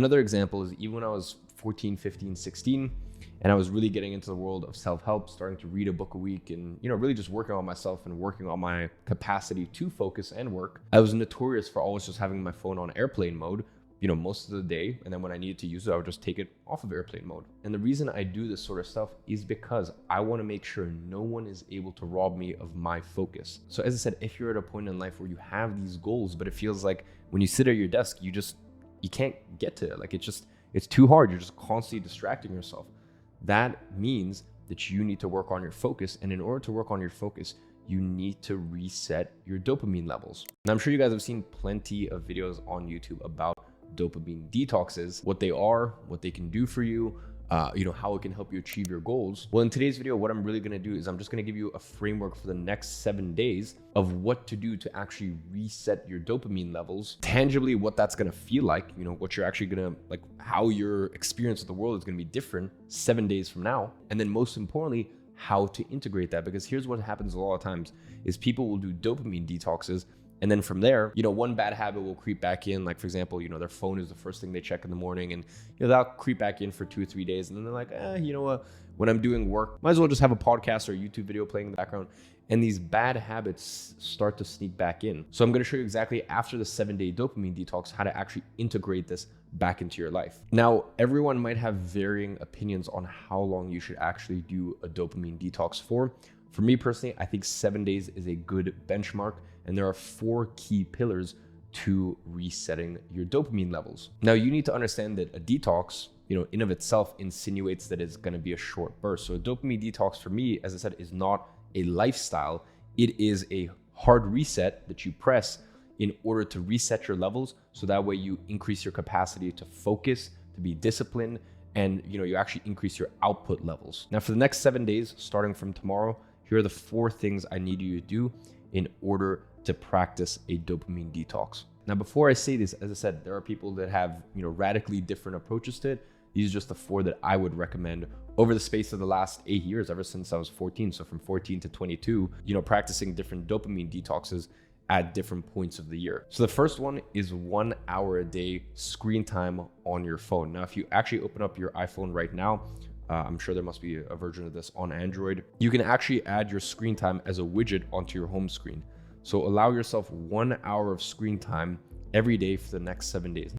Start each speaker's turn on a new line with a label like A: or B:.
A: Another example is even when I was 14, 15, 16, and I was really getting into the world of self-help, starting to read a book a week and, really just working on myself and working on my capacity to focus and work. I was notorious for always just having my phone on airplane mode, most of the day. And then when I needed to use it, I would just take it off of airplane mode. And the reason I do this sort of stuff is because I want to make sure no one is able to rob me of my focus. So as I said, if you're at a point in life where you have these goals, but it feels like when you sit at your desk, you can't get to it. Like it's too hard. You're just constantly distracting yourself. That means that you need to work on your focus. And in order to work on your focus, you need to reset your dopamine levels. And I'm sure you guys have seen plenty of videos on YouTube about dopamine detoxes, what they are, what they can do for you, how it can help you achieve your goals. Well, in today's video, what I'm really gonna do is I'm just gonna give you a framework for the next 7 days of what to do to actually reset your dopamine levels. Tangibly, what that's gonna feel like, what you're actually gonna, like how your experience of the world is gonna be different 7 days from now. And then most importantly, how to integrate that. Because here's what happens a lot of times is people will do dopamine detoxes. And then from there, one bad habit will creep back in. Like for example, their phone is the first thing they check in the morning, and that'll creep back in for 2 or 3 days. And then they're like, you know what? When I'm doing work, might as well just have a podcast or a YouTube video playing in the background. And these bad habits start to sneak back in. So I'm going to show you exactly after the 7-day dopamine detox, how to actually integrate this back into your life. Now, everyone might have varying opinions on how long you should actually do a dopamine detox for. For me personally, I think 7 days is a good benchmark. And there are 4 key pillars to resetting your dopamine levels. Now, you need to understand that a detox, in of itself insinuates that it's going to be a short burst. So a dopamine detox for me, as I said, is not a lifestyle. It is a hard reset that you press in order to reset your levels. So that way you increase your capacity to focus, to be disciplined, and you actually increase your output levels. Now, for the next 7 days, starting from tomorrow, here are the 4 things I need you to do in order to practice a dopamine detox. Now, before I say this, as I said, there are people that have, radically different approaches to it. These are just the 4 that I would recommend over the space of the last 8 years, ever since I was 14. So from 14 to 22, practicing different dopamine detoxes at different points of the year. So the first one is 1 hour a day screen time on your phone. Now, if you actually open up your iPhone right now, I'm sure there must be a version of this on Android. You can actually add your screen time as a widget onto your home screen. So allow yourself 1 hour of screen time every day for the next 7 days.